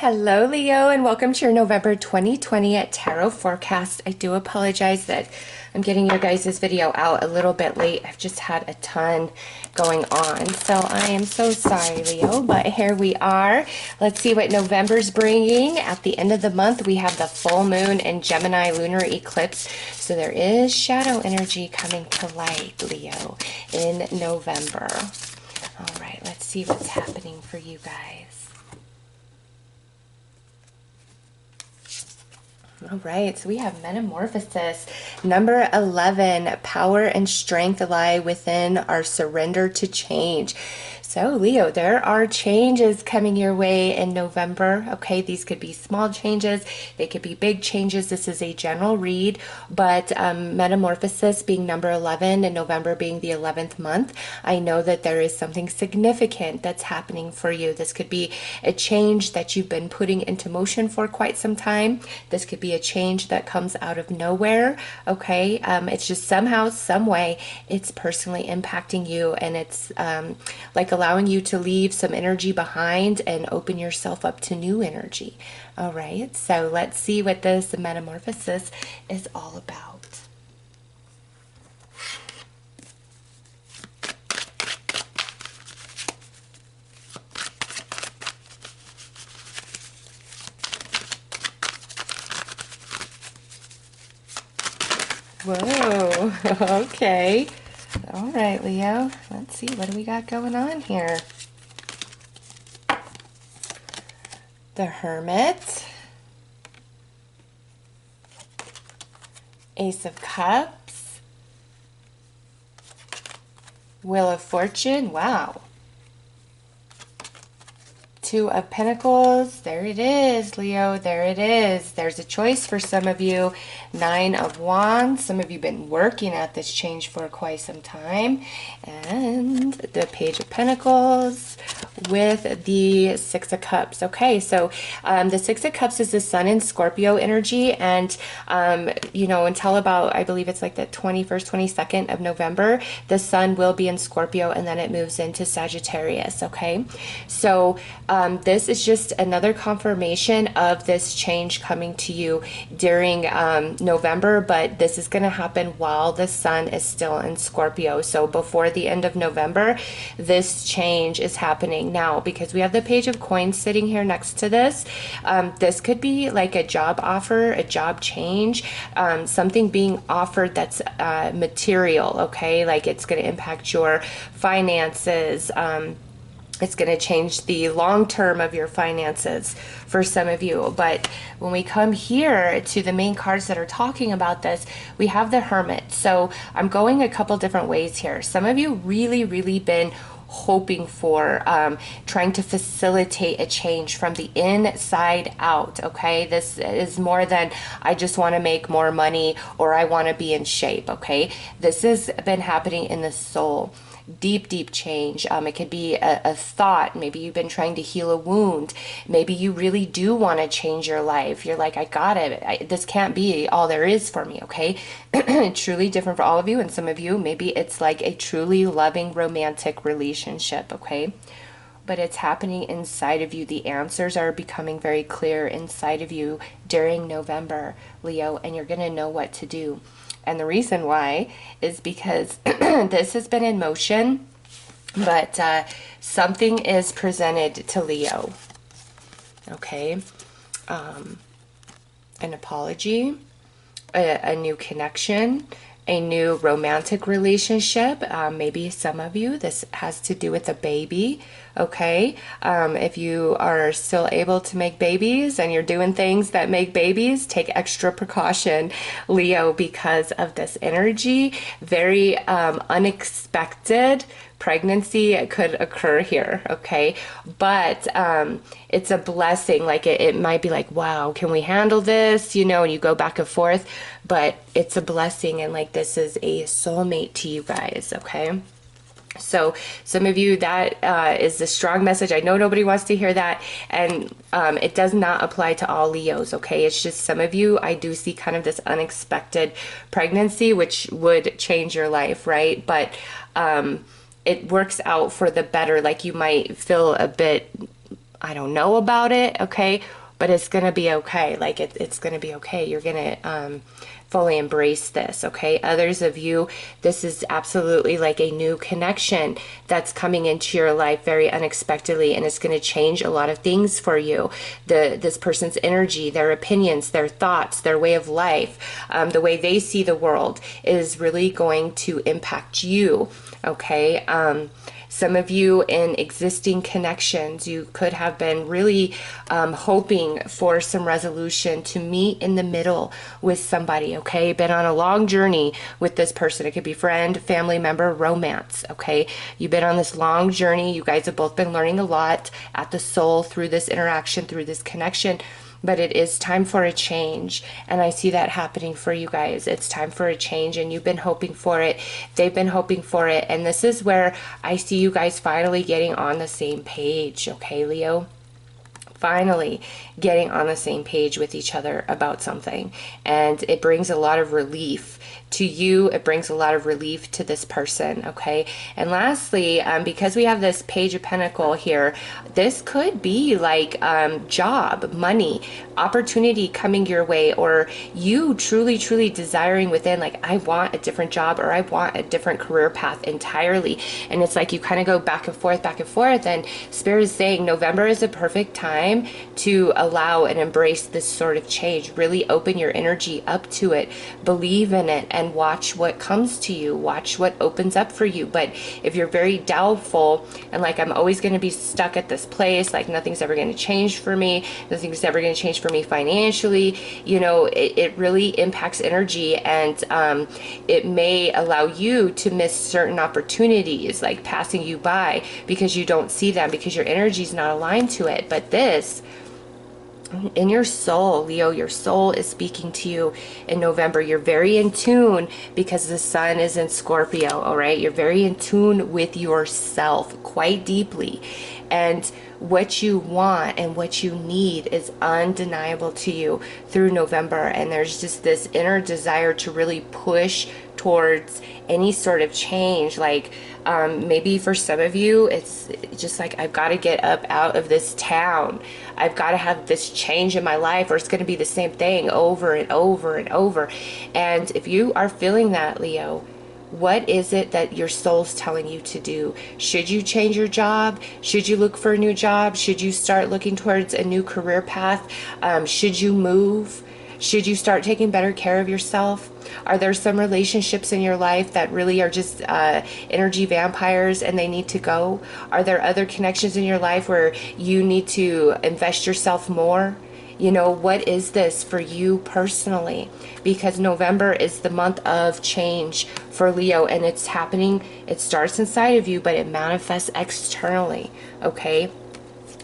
Hello, Leo, and welcome to your November 2020 Tarot Forecast. I do apologize that I'm getting your guys' video out a little bit late. I've just had a ton going on, so I am so sorry, Leo, but here we are. Let's see what November's bringing. At the end of the month, we have the full moon and Gemini lunar eclipse, so there is shadow energy coming to light, Leo, in November. All right, let's see what's happening for you guys. All right, so we have Metamorphosis. Number 11, power and strength lie within our surrender to change. So, Leo, there are changes coming your way in November. Okay, these could be small changes. They could be big changes. This is a general read, but Metamorphosis being number 11 and November being the 11th month, I know that there is something significant that's happening for you. This could be a change that you've been putting into motion for quite some time. This could be a change that comes out of nowhere. Okay, it's just somehow, some way, it's personally impacting you, and it's like allowing you to leave some energy behind and open yourself up to new energy. All right, so let's see what this metamorphosis is all about. Whoa, okay. All right, Leo, let's see, what do we got going on here? The Hermit, Ace of Cups, Wheel of Fortune, wow. Two of Pentacles, there it is, Leo, there it is. There's a choice for some of you. Nine of Wands, some of you have been working at this change for quite some time. And the Page of Pentacles with the Six of Cups. Okay, so the Six of Cups is the Sun in Scorpio energy, and you know, until about, I believe it's like the 21st, 22nd of November, the Sun will be in Scorpio, and then it moves into Sagittarius. Okay, so this is just another confirmation of this change coming to you during November, but this is going to happen while the Sun is still in Scorpio. So before the end of November, this change is happening now, because we have the Page of Coins sitting here next to this. This could be like a job offer, a job change, something being offered that's material, okay? Like it's going to impact your finances. It's going to change the long term of your finances for some of you. But when we come here to the main cards that are talking about this, we have the Hermit. So I'm going a couple different ways here. Some of you really been hoping for, trying to facilitate a change from the inside out. Okay, this is more than I just want to make more money or I want to be in shape. Okay, this has been happening in the soul. Deep change. It could be a thought. Maybe you've been trying to heal a wound. Maybe you really do want to change your life. You're like, I got it. This can't be all there is for me. Okay, truly different for all of you, and some of you maybe it's like a truly loving romantic relationship. Okay, but it's happening inside of you. The answers are becoming very clear inside of you during November, Leo, and you're gonna know what to do. And the reason why is because this has been in motion, but something is presented to Leo. Okay, an apology, a new connection, a new romantic relationship. Maybe some of you, this has to do with a baby. Okay, if you are still able to make babies and you're doing things that make babies, take extra precaution, Leo, because of this energy. Very unexpected pregnancy could occur here. Okay, but it's a blessing. Like it might be like, wow, can we handle this, you know, and you go back and forth, but it's a blessing, and like this is a soulmate to you guys. Okay, so some of you, that is a strong message. I know nobody wants to hear that, and it does not apply to all Leos. Okay, it's just some of you, I do see kind of this unexpected pregnancy which would change your life, right? But it works out for the better. Like you might feel a bit I don't know about it, okay? But it's gonna be okay. Like it's gonna be okay. You're gonna fully embrace this, okay? Others of you, this is absolutely like a new connection that's coming into your life very unexpectedly, and it's going to change a lot of things for you. This person's energy, their opinions, their thoughts, their way of life, the way they see the world is really going to impact you, okay? Some of you in existing connections, you could have been really hoping for some resolution to meet in the middle with somebody, okay? Been on a long journey with this person. It could be friend, family member, romance, okay? You've been on this long journey. You guys have both been learning a lot at the soul through this interaction, through this connection. But it is time for a change, and I see that happening for you guys. It's time for a change, and you've been hoping for it. They've been hoping for it, and this is where I see you guys finally getting on the same page, okay, Leo? Finally getting on the same page with each other about something, and it brings a lot of relief to you. It brings a lot of relief to this person, okay? And lastly, because we have this Page of Pentacle here, this could be like job, money, opportunity coming your way, or you truly desiring within, like, I want a different job, or I want a different career path entirely. And it's like you kind of go back and forth, and Spirit is saying November is a perfect time to allow and embrace this sort of change. Really open your energy up to it, believe in it, and watch what comes to you, watch what opens up for you. But if you're very doubtful and like, I'm always going to be stuck at this place, like nothing's ever going to change for me, nothing's ever going to change for me financially, you know, it really impacts energy, and it may allow you to miss certain opportunities, like passing you by because you don't see them, because your energy is not aligned to it. But this, in your soul, Leo, your soul is speaking to you in November. You're very in tune because the sun is in Scorpio, all right? You're very in tune with yourself quite deeply. And what you want and what you need is undeniable to you through November. And there's just this inner desire to really push towards any sort of change. Like maybe for some of you, it's just like, I've got to get up out of this town. I've got to have this change in my life, or it's going to be the same thing over and over and over. And if you are feeling that, Leo, what is it that your soul's telling you to do? Should you change your job? Should you look for a new job? Should you start looking towards a new career path? Should you move? Should you start taking better care of yourself? Are there some relationships in your life that really are just energy vampires and they need to go? Are there other connections in your life where you need to invest yourself more? You know, what is this for you personally? Because November is the month of change for Leo, and it's happening. It starts inside of you, but it manifests externally, okay?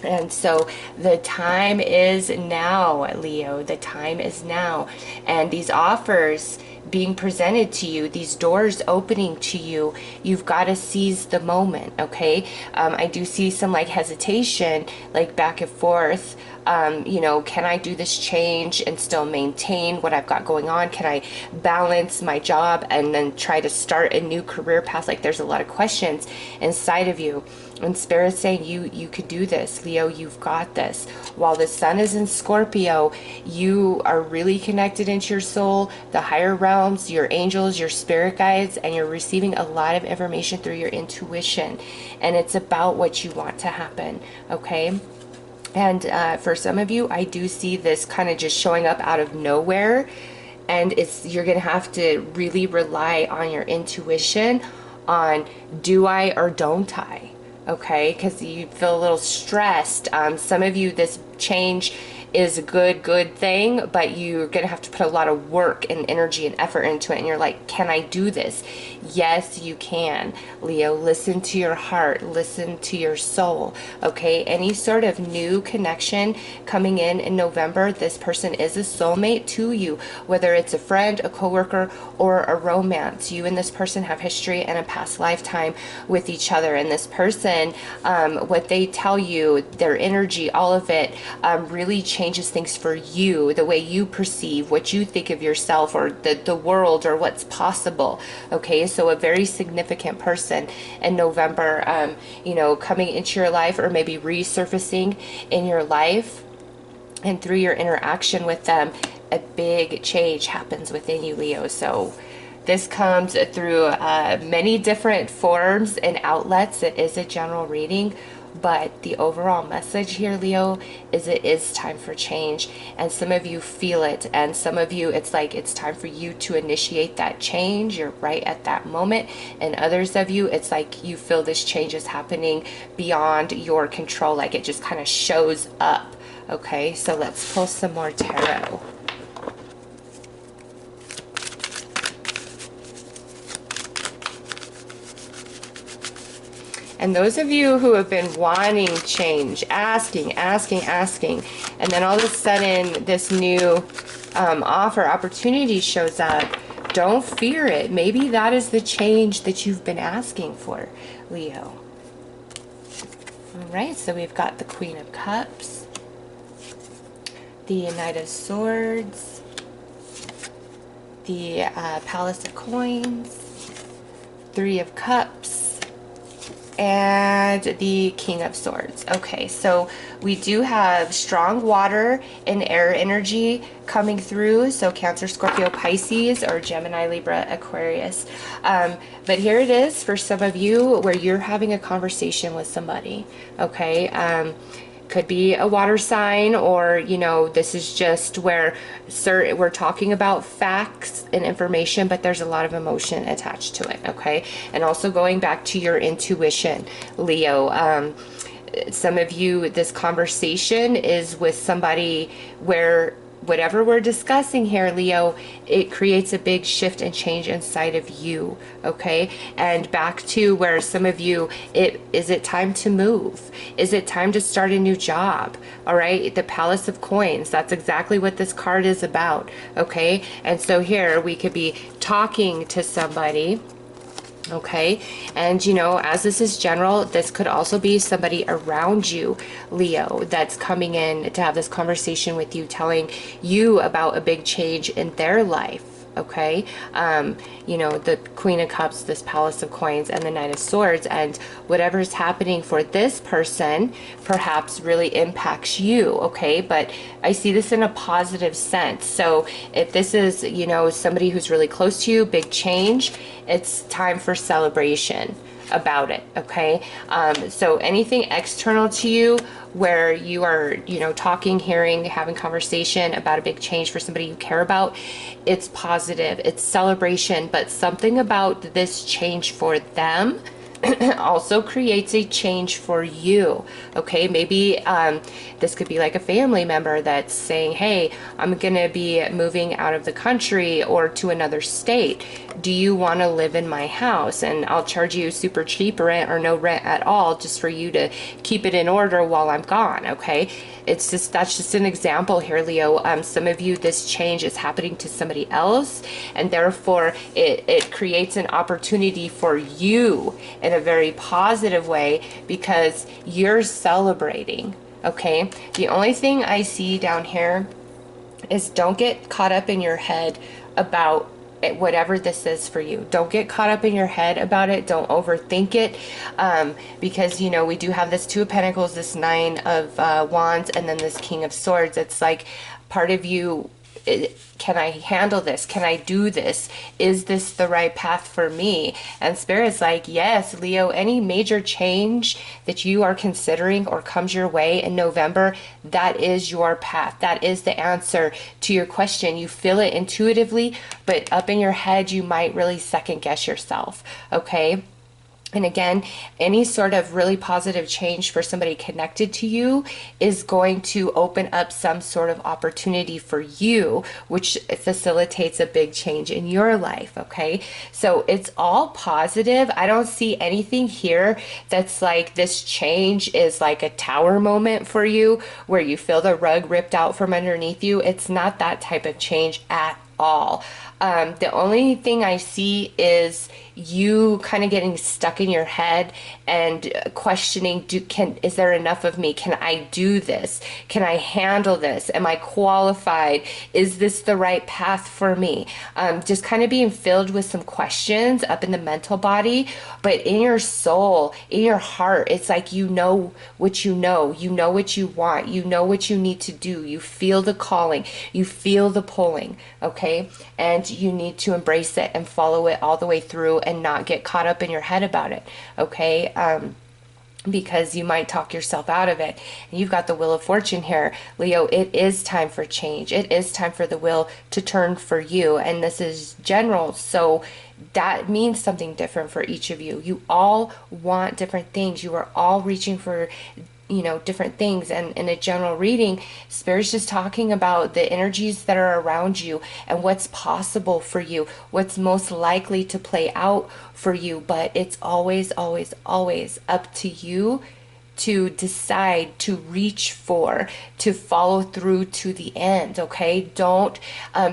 And so the time is now, Leo. The time is now. And these offers being presented to you, these doors opening to you, you've got to seize the moment, okay? I do see some like hesitation, like back and forth. You know, can I do this change and still maintain what I've got going on? Can I balance my job and then try to start a new career path? Like, there's a lot of questions inside of you. And Spirit's saying you could do this, Leo. You've got this. While the sun is in Scorpio, you are really connected into your soul, the higher realms, your angels, your spirit guides, and you're receiving a lot of information through your intuition. And it's about what you want to happen, okay? And for some of you, I do see this kind of just showing up out of nowhere. And you're going to have to really rely on your intuition on, do I or don't I? Okay, because you feel a little stressed. Some of you, this change is a good thing, but you're gonna have to put a lot of work and energy and effort into it, and you're like, can I do this? Yes, you can, Leo. Listen to your heart, listen to your soul, okay? Any sort of new connection coming in November, this person is a soulmate to you, whether it's a friend, a coworker, or a romance. You and this person have history and a past lifetime with each other, and this person, what they tell you, their energy, all of it, really changes changes things for you, the way you perceive, what you think of yourself or the world or what's possible. Okay, so a very significant person in November, you know, coming into your life or maybe resurfacing in your life, and through your interaction with them, a big change happens within you, Leo. So this comes through many different forms and outlets. It is a general reading, but the overall message here, Leo, is it is time for change. And some of you feel it, and some of you, it's like it's time for you to initiate that change. You're right at that moment. And others of you, it's like you feel this change is happening beyond your control, like it just kind of shows up. Okay, so let's pull some more tarot. And those of you who have been wanting change, asking, and then all of a sudden this new offer, opportunity shows up, don't fear it. Maybe that is the change that you've been asking for, Leo. All right, so we've got the Queen of Cups, the Knight of Swords, the Palace of Coins, Three of Cups, and the King of Swords. Okay, so we do have strong water and air energy coming through, so Cancer, Scorpio, Pisces, or Gemini, Libra, Aquarius. But here it is for some of you where you're having a conversation with somebody, okay? Could be a water sign, or, you know, this is just where we're talking about facts and information, but there's a lot of emotion attached to it, okay? And also going back to your intuition, Leo. Some of you, this conversation is with somebody where whatever we're discussing here, Leo, it creates a big shift and change inside of you, okay? And back to where some of you, is it time to move? Is it time to start a new job? All right, the Palace of Coins, that's exactly what this card is about, okay? And so here we could be talking to somebody, okay? And you know, as this is general, this could also be somebody around you, Leo, that's coming in to have this conversation with you, telling you about a big change in their life, okay? You know, the Queen of Cups, this Palace of Coins, and the Knight of Swords, and whatever's happening for this person perhaps really impacts you, okay? But I see this in a positive sense. So if this is, you know, somebody who's really close to you, big change, it's time for celebration about it, okay? So anything external to you where you are, you know, talking, hearing, having conversation about a big change for somebody you care about, it's positive, it's celebration, but something about this change for them also creates a change for you, okay? Maybe this could be like a family member that's saying, hey, I'm gonna be moving out of the country or to another state. Do you want to live in my house? And I'll charge you super cheap rent or no rent at all just for you to keep it in order while I'm gone, okay? It's just, that's just an example here, Leo. Some of you, this change is happening to somebody else, and therefore it creates an opportunity for you in a very positive way because you're celebrating, okay? The only thing I see down here is don't get caught up in your head about whatever this is for you. Don't get caught up in your head about it. Don't overthink it, because, you know, we do have this Two of Pentacles, this Nine of Wands, and then this King of Swords. It's like part of you, can I handle this? Can I do this? Is this the right path for me? And Spirit's like, yes, Leo, any major change that you are considering or comes your way in November, that is your path. That is the answer to your question. You feel it intuitively, but up in your head, you might really second guess yourself, okay? And again, any sort of really positive change for somebody connected to you is going to open up some sort of opportunity for you, which facilitates a big change in your life, okay? So it's all positive. I don't see anything here that's like this change is like a tower moment for you where you feel the rug ripped out from underneath you. It's not that type of change at all. The only thing I see is you kind of getting stuck in your head and questioning, is there enough of me? Can I do this? Can I handle this? Am I qualified? Is this the right path for me? Just kind of being filled with some questions up in the mental body, but in your soul, in your heart, it's like you know what you know what you want, you know what you need to do, you feel the calling, you feel the pulling, okay? And you need to embrace it and follow it all the way through and not get caught up in your head about it, okay? Because you might talk yourself out of it. And you've got the Wheel of Fortune here, Leo. It is time for change. It is time for the wheel to turn for you. And this is general, so that means something different for each of you. You all want different things. You are all reaching for, you know, different things. And in a general reading, Spirit's just talking about the energies that are around you and what's possible for you, what's most likely to play out for you. But it's always, always, always up to you to decide, to reach for, to follow through to the end, okay? Don't,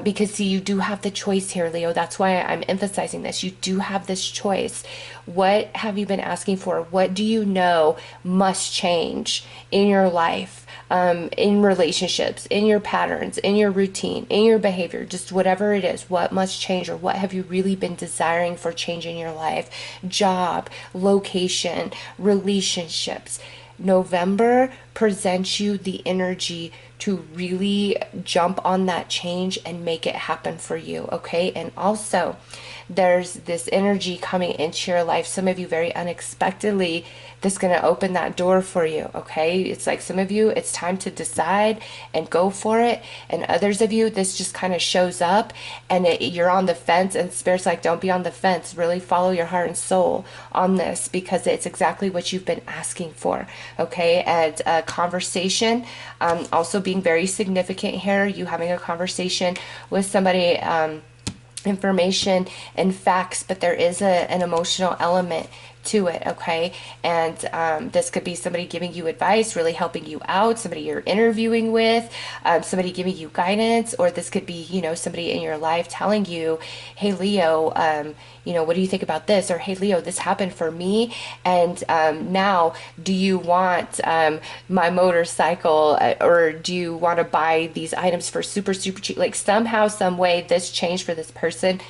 because see, you do have the choice here, Leo. That's why I'm emphasizing this. You do have this choice. What have you been asking for? What do you know must change in your life, in relationships, in your patterns, in your routine, in your behavior, just whatever it is, what must change, or what have you really been desiring for change in your life? Job, location, relationships. November presents you the energy to really jump on that change and make it happen for you, okay? And also, there's this energy coming into your life, some of you very unexpectedly, that's going to open that door for you, okay? It's like some of you, it's time to decide and go for it. And others of you, this just kind of shows up and you're on the fence, and Spirit's like, don't be on the fence. Really follow your heart and soul on this, because it's exactly what you've been asking for, okay? And conversation, also being very significant here, you having a conversation with somebody, information and facts, but there is an emotional element to it, okay? And this could be somebody giving you advice, really helping you out, somebody you're interviewing with, somebody giving you guidance, or this could be, you know, somebody in your life telling you, hey, Leo, you know, what do you think about this? Or, hey, Leo, this happened for me, and now do you want my motorcycle, or do you want to buy these items for super, super cheap? Like somehow, some way, this change for this person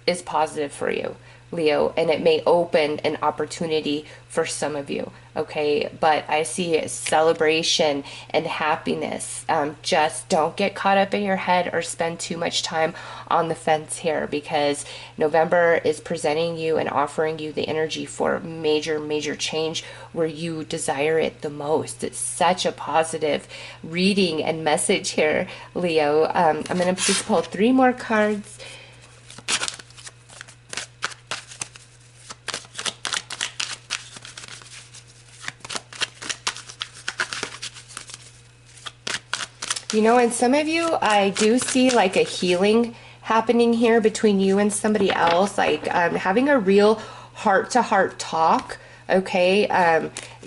is positive for you, Leo, and it may open an opportunity for some of you, okay? But I see celebration and happiness. Just don't get caught up in your head or spend too much time on the fence here, because November is presenting you and offering you the energy for major, major change where you desire it the most. It's such a positive reading and message here, Leo. I'm going to just pull 3 more cards. You know, and some of you, I do see like a healing happening here between you and somebody else, like having a real heart-to-heart talk, okay?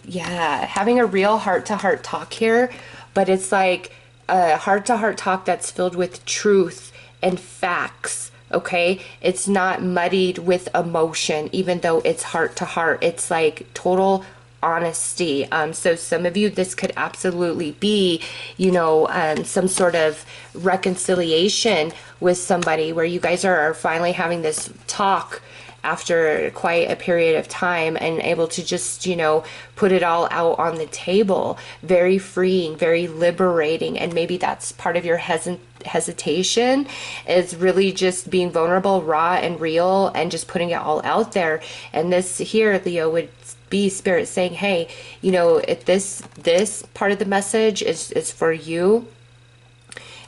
Yeah, having a real heart-to-heart talk here, but it's like a heart-to-heart talk that's filled with truth and facts, okay? It's not muddied with emotion, even though it's heart-to-heart. It's like total honesty. So some of you, this could absolutely be, you know, some sort of reconciliation with somebody where you guys are finally having this talk after quite a period of time and able to just, you know, put it all out on the table. Very freeing, very liberating. And maybe that's part of your hesitation, is really just being vulnerable, raw and real, and just putting it all out there. And this here, Leo, would be Spirit saying, hey, you know, if this part of the message is for you.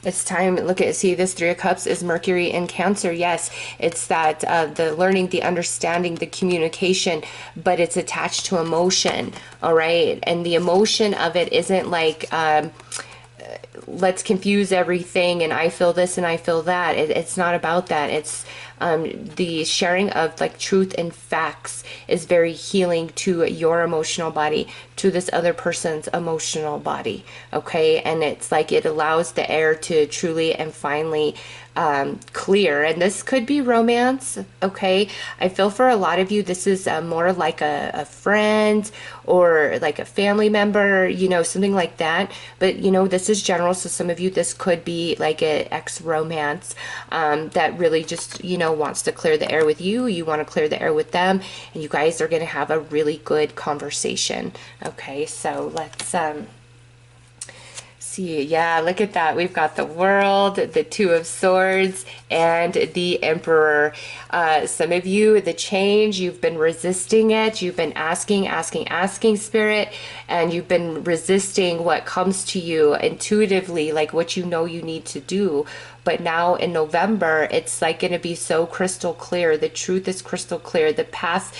It's time. Look at, see, this 3 of Cups is Mercury in Cancer. Yes, it's that the learning, the understanding, the communication, but it's attached to emotion. All right, and the emotion of it isn't like let's confuse everything and I feel this and I feel that. It's not about that. It's The sharing of like truth and facts is very healing to your emotional body, to this other person's emotional body. Okay. And it's like it allows the air to truly and finally clear. And this could be romance. Okay. I feel for a lot of you, this is more like a friend or like a family member, you know, something like that. But, you know, this is general. So some of you, this could be like an ex-romance that really just, you know, wants to clear the air with you. You want to clear the air with them. And you guys are going to have a really good conversation. Okay. So let's see. Yeah, look at that. We've got the World, the Two of Swords, and the Emperor. Some of you, the change, you've been resisting it. You've been asking Spirit, and you've been resisting what comes to you intuitively, like what you know you need to do. But now in November, it's like going to be so crystal clear. The truth is crystal clear. The path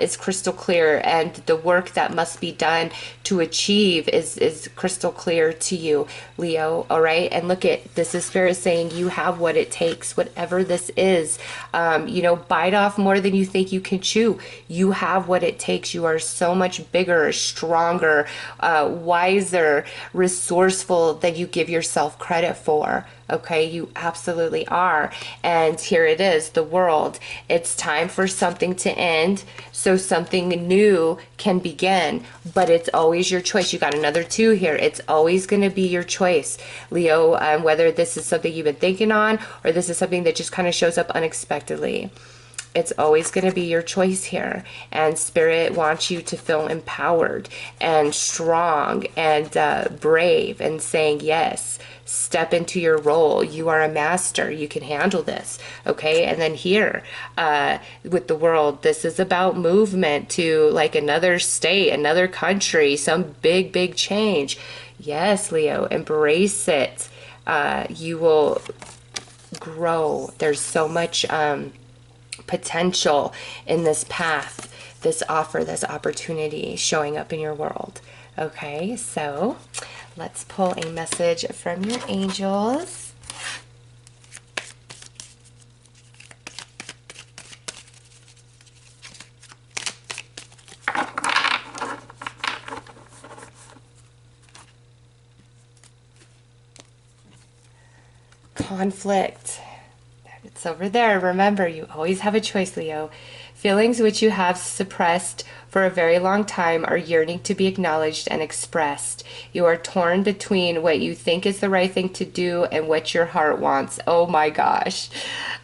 is crystal clear. And the work that must be done to achieve is crystal clear to you, Leo. All right. And look at this is Spirit saying you have what it takes, whatever this is. You know, bite off more than you think you can chew. You have what it takes. You are so much bigger, stronger, wiser, resourceful than you give yourself credit for. Okay, you absolutely are. And here it is, the World. It's time for something to end so something new can begin. But it's always your choice. You got another 2 here. It's always going to be your choice, Leo, whether this is something you've been thinking on or this is something that just kind of shows up unexpectedly. It's always going to be your choice here. And Spirit wants you to feel empowered and strong and brave and saying, yes, step into your role. You are a master. You can handle this. Okay. And then here with the World, this is about movement to like another state, another country, some big, big change. Yes, Leo, embrace it. You will grow. There's so much potential in this path, this offer, this opportunity showing up in your world. Okay, so let's pull a message from your angels. Conflict. It's over there. Remember, you always have a choice, Leo. Feelings which you have suppressed for a very long time are yearning to be acknowledged and expressed. You are torn between what you think is the right thing to do and what your heart wants. Oh my gosh.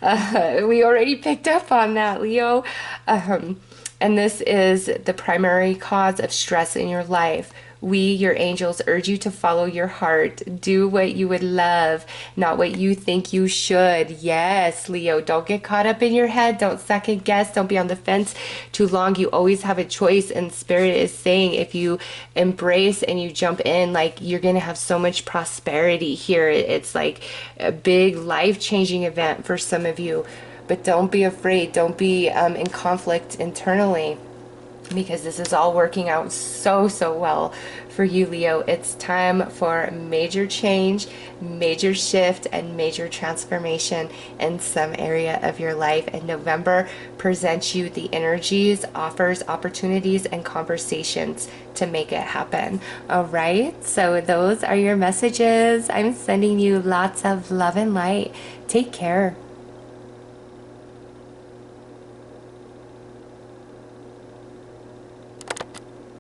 We already picked up on that, Leo. And this is the primary cause of stress in your life. We, your angels, urge you to follow your heart. Do what you would love, not what you think you should. Yes, Leo, don't get caught up in your head. Don't second guess. Don't be on the fence too long. You always have a choice. And Spirit is saying if you embrace and you jump in, like you're going to have so much prosperity here. It's like a big life-changing event for some of you. But don't be afraid. Don't be in conflict internally, because this is all working out so well for you, Leo. It's time for major change, major shift, and major transformation in some area of your life. And November presents you the energies, offers, opportunities, and conversations to make it happen. All right, so those are your messages. I'm sending you lots of love and light. Take care.